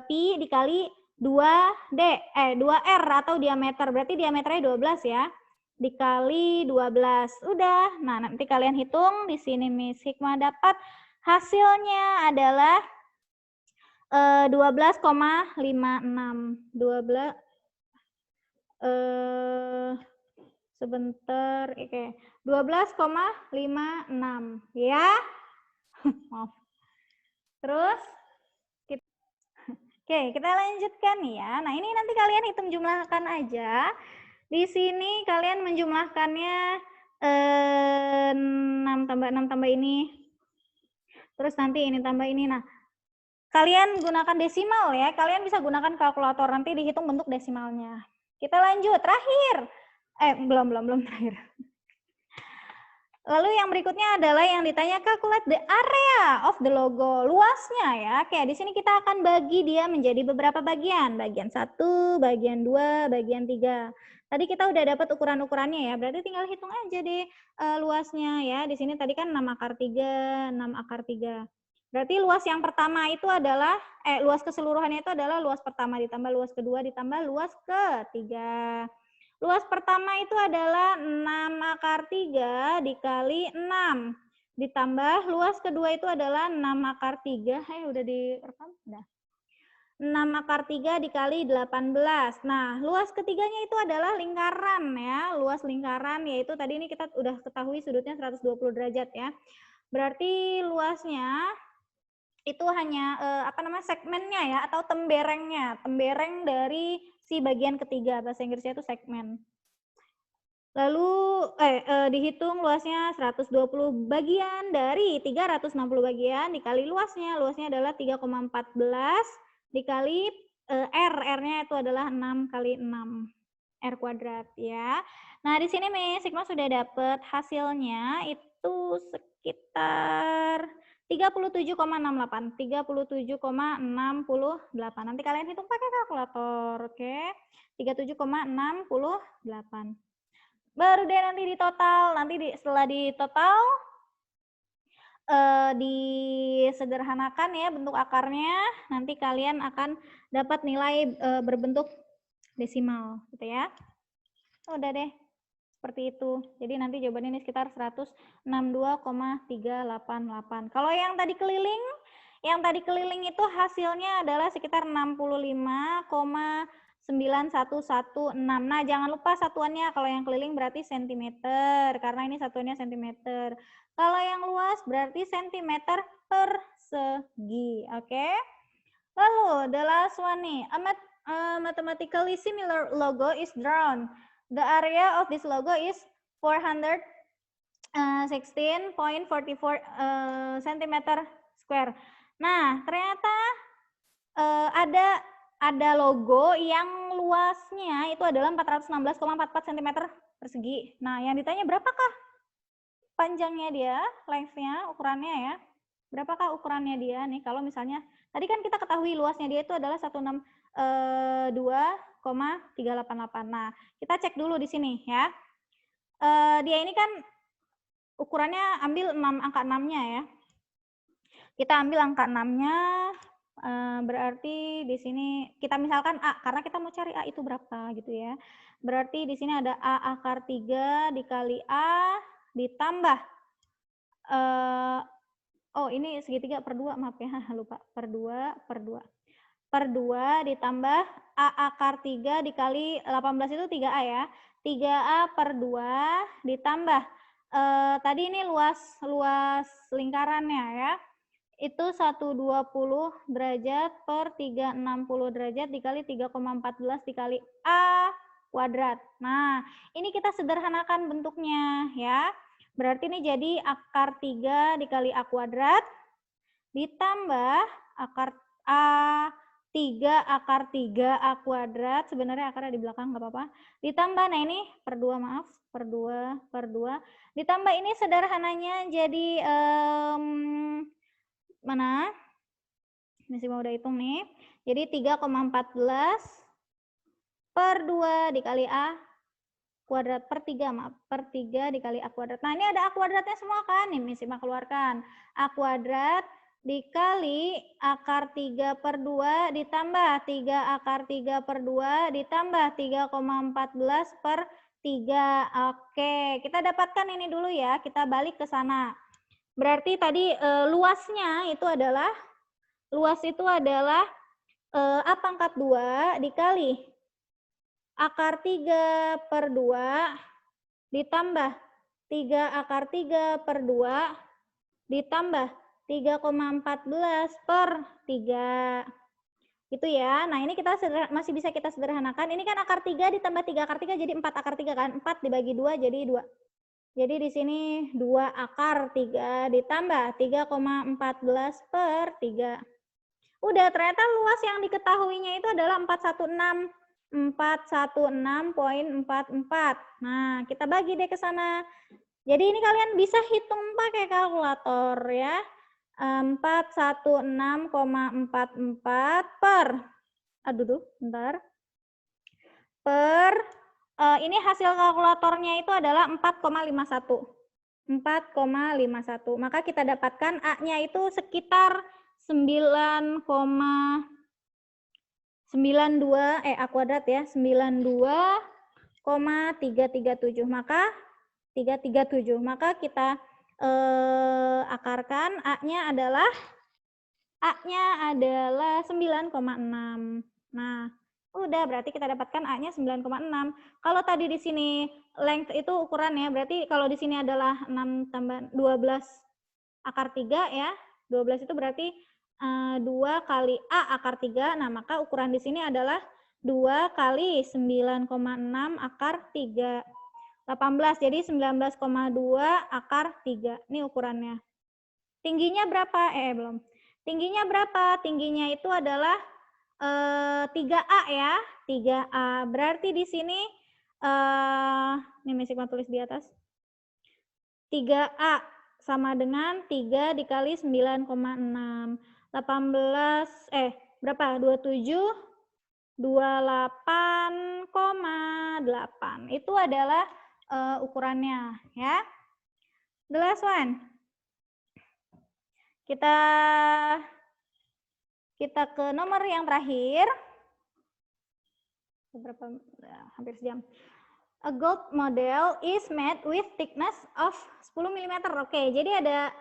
pi dikali 2R atau diameter. Berarti diameternya 12 ya. Dikali 12. Udah. Nah, nanti kalian hitung di sini Miss Hikmah dapat hasilnya adalah 12,56. 12 sebentar, oke. 12,56 ya. Maaf. Terus oke, kita lanjutkan ya. Nah, ini nanti kalian hitung jumlahkan aja. Di sini kalian menjumlahkannya 6 tambah 6 tambah ini. Terus nanti ini tambah ini. Nah, kalian gunakan desimal ya. Kalian bisa gunakan kalkulator, nanti dihitung bentuk desimalnya. Kita lanjut, terakhir. Belum terakhir. Lalu yang berikutnya adalah yang ditanya calculate the area of the logo, luasnya ya. Kayak di sini kita akan bagi dia menjadi beberapa bagian. Bagian 1, bagian 2, bagian 3. Tadi kita udah dapat ukuran-ukurannya ya, berarti tinggal hitung aja deh luasnya ya. Di sini tadi kan 6 akar 3, 6 akar 3. Berarti luas yang pertama itu adalah, luas keseluruhannya itu adalah luas pertama ditambah luas kedua ditambah luas ketiga. Luas pertama itu adalah 6 akar 3 dikali 6. Ditambah luas kedua itu adalah 6 akar 3. Udah direkam? Udah. 6 akar 3 dikali 18. Nah, luas ketiganya itu adalah lingkaran ya. Luas lingkaran yaitu tadi ini kita udah ketahui sudutnya 120 derajat ya. Berarti luasnya itu hanya segmennya ya atau temberengnya, tembereng dari si bagian ketiga, bahasa Inggrisnya itu segmen. Lalu dihitung luasnya 120 bagian dari 360 bagian dikali luasnya adalah 3,14 dikali R-nya itu adalah 6 kali 6 R kuadrat ya. Nah, di sini Miss Sigma sudah dapat hasilnya itu sekitar 37,68. 37,68. Nanti kalian hitung pakai kalkulator, oke? 37,68. Baru deh nanti di total. Setelah di total, disederhanakan ya bentuk akarnya. Nanti kalian akan dapat nilai berbentuk desimal, gitu ya. Udah deh. Seperti itu. Jadi nanti jawabannya ini sekitar 162,388. Kalau yang tadi keliling itu hasilnya adalah sekitar 65,9116. Nah, jangan lupa satuannya. Kalau yang keliling berarti sentimeter, karena ini satuannya sentimeter. Kalau yang luas berarti sentimeter persegi. Oke? Lalu, the last one nih. A mathematically similar logo is drawn. The area of this logo is 416.44 cm square. Nah, ternyata ada logo yang luasnya itu adalah 416,44 cm persegi. Nah, yang ditanya berapakah panjangnya dia, length-nya, ukurannya ya? Berapakah ukurannya dia nih? Kalau misalnya tadi kan kita ketahui luasnya dia itu adalah 162,388. Nah, kita cek dulu di sini ya. Dia ini kan ukurannya ambil angka 6-nya ya. Kita ambil angka 6-nya, berarti di sini kita misalkan A, karena kita mau cari A itu berapa gitu ya. Berarti di sini ada A akar 3 dikali A ditambah, oh ini segitiga per 2, maaf ya, lupa, per 2 ditambah A akar 3 dikali 18 itu 3A ya. 3A per 2 ditambah, tadi ini luas lingkarannya ya. Itu 120 derajat per 360 derajat dikali 3,14 dikali A kuadrat. Nah, ini kita sederhanakan bentuknya ya. Berarti ini jadi akar 3 dikali A kuadrat ditambah akar A 3 akar 3 A kuadrat, sebenarnya akarnya di belakang nggak apa-apa, ditambah, nah ini per 2 maaf, per 2, ditambah ini sederhananya jadi, mana? Ini sih mau udah hitung nih, jadi 3,14 per 2 dikali A kuadrat per 3, maaf, per 3 dikali A kuadrat. Nah, ini ada A kuadratnya semua kan? Nih, Miss Ima keluarkan. A kuadrat dikali akar 3 per 2 ditambah 3 akar 3 per 2 ditambah 3,14 per 3. Oke, kita dapatkan ini dulu ya, kita balik ke sana. Berarti tadi luasnya itu adalah, A pangkat 2 dikali akar 3 per 2 ditambah 3 akar 3 per 2 ditambah 3,14 per 3. Gitu ya. Nah, ini kita masih bisa kita sederhanakan. Ini kan akar 3 ditambah 3 akar 3 jadi 4 akar 3 kan. 4 dibagi 2 jadi 2. Jadi di sini 2 akar 3 ditambah 3,14 per 3. Udah, ternyata luas yang diketahuinya itu adalah 416,44. Nah, kita bagi deh ke sana. Jadi ini kalian bisa hitung pakai kalkulator ya. 416,44 per, bentar. Per, ini hasil kalkulatornya itu adalah 4,51. 4,51. Maka kita dapatkan A-nya itu sekitar 9,92, A kuadrat ya, 92,337. Maka 337. Maka kita akarkan A-nya adalah 9,6. Nah, udah berarti kita dapatkan A-nya 9,6. Kalau tadi di sini length itu ukurannya, berarti kalau di sini adalah 6 tambah 12 akar 3 ya. 12 itu berarti 2 kali A akar 3. Nah, maka ukuran di sini adalah 2 kali 9,6 akar 3. 18, jadi 19,2 akar 3. Ini ukurannya. Tingginya berapa? Belum. Tingginya berapa? Tingginya itu adalah 3A ya. 3A. Berarti di sini, ini masih mau tulis di atas. 3A sama dengan 3 dikali 9,6. 18, berapa? 27, 28,8. Itu adalah ukurannya, ya. The last one. Kita ke nomor yang terakhir. Hampir sejam. A gold model is made with thickness of 10 mm. Oke, jadi ada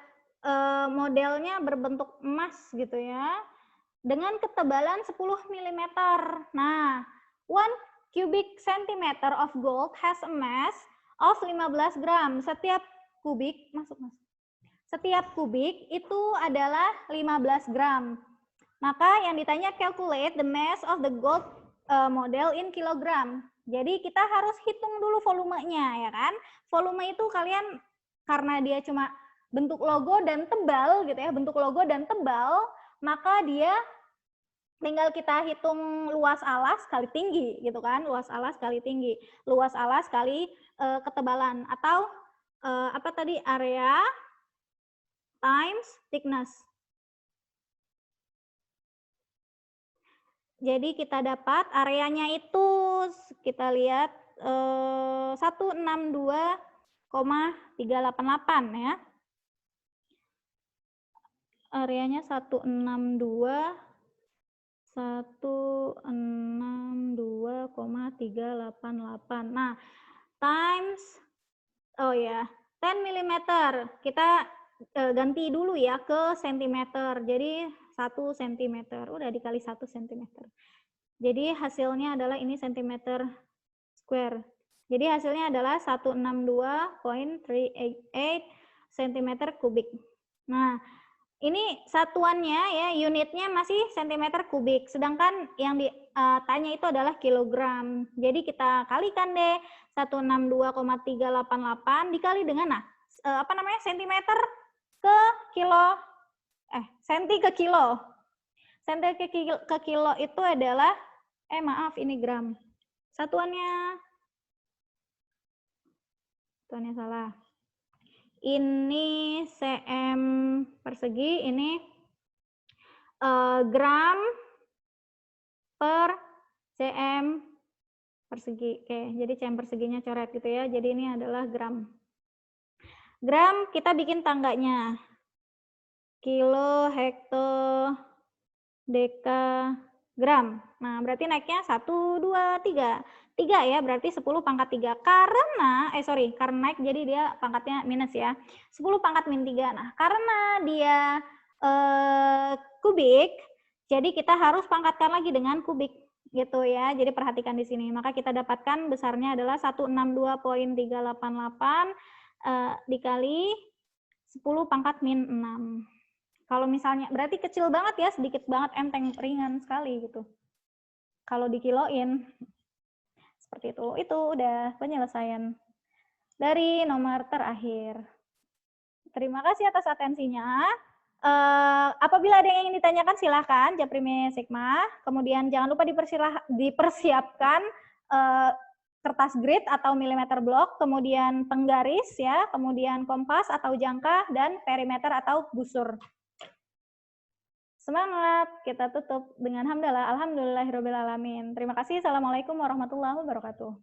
modelnya berbentuk emas gitu ya. Dengan ketebalan 10 mm. Nah, 1 cubic centimeter of gold has a mass of 15 gram. Setiap kubik, setiap kubik itu adalah 15 gram. Maka yang ditanya calculate the mass of the gold model in kilogram. Jadi kita harus hitung dulu volumenya, ya kan? Volume itu kalian karena dia cuma bentuk logo dan tebal gitu ya, bentuk logo dan tebal, maka dia tinggal kita hitung luas alas kali tinggi gitu kan, luas alas kali tinggi, luas alas kali ketebalan, atau apa tadi, area times thickness. Jadi kita dapat areanya itu, kita lihat 162,388 ya. Areanya 162,388. Nah, times 10 mm. Kita ganti dulu ya ke centimeter. Jadi 1 cm. Udah dikali 1 cm. Jadi hasilnya adalah ini centimeter square. Jadi hasilnya adalah 162,388 cm kubik. Nah, ini satuannya ya, unitnya masih centimeter kubik, sedangkan yang ditanya itu adalah kilogram. Jadi kita kalikan deh 162,388 dikali dengan sentimeter ke kilo, senti ke kilo. Senti ke kilo itu adalah ini gram. Satuannya salah. Ini cm persegi, ini gram per cm persegi. Oke, jadi cm perseginya coret gitu ya. Jadi ini adalah gram. Gram kita bikin tangganya. Kilo, hekto, deka, gram. Nah, berarti naiknya 1, 2, 3. 3 ya, berarti 10 pangkat 3. Karena naik jadi dia pangkatnya minus ya. 10 pangkat min 3. Nah, karena dia kubik, jadi kita harus pangkatkan lagi dengan kubik gitu ya. Jadi perhatikan di sini. Maka kita dapatkan besarnya adalah 162,388 dikali 10 pangkat min 6. Kalau misalnya, berarti kecil banget ya, sedikit banget, enteng, ringan sekali gitu. Kalau dikiloin, seperti itu. Itu udah penyelesaian dari nomor terakhir. Terima kasih atas atensinya. Apabila ada yang ingin ditanyakan, silahkan, Japrime Sigma. Kemudian jangan lupa dipersiapkan kertas grid atau milimeter blok, kemudian penggaris ya, kemudian kompas atau jangka, dan perimeter atau busur. Semangat, kita tutup dengan hamdalah, alhamdulillahirobbilalamin. Terima kasih, assalamualaikum warahmatullahi wabarakatuh.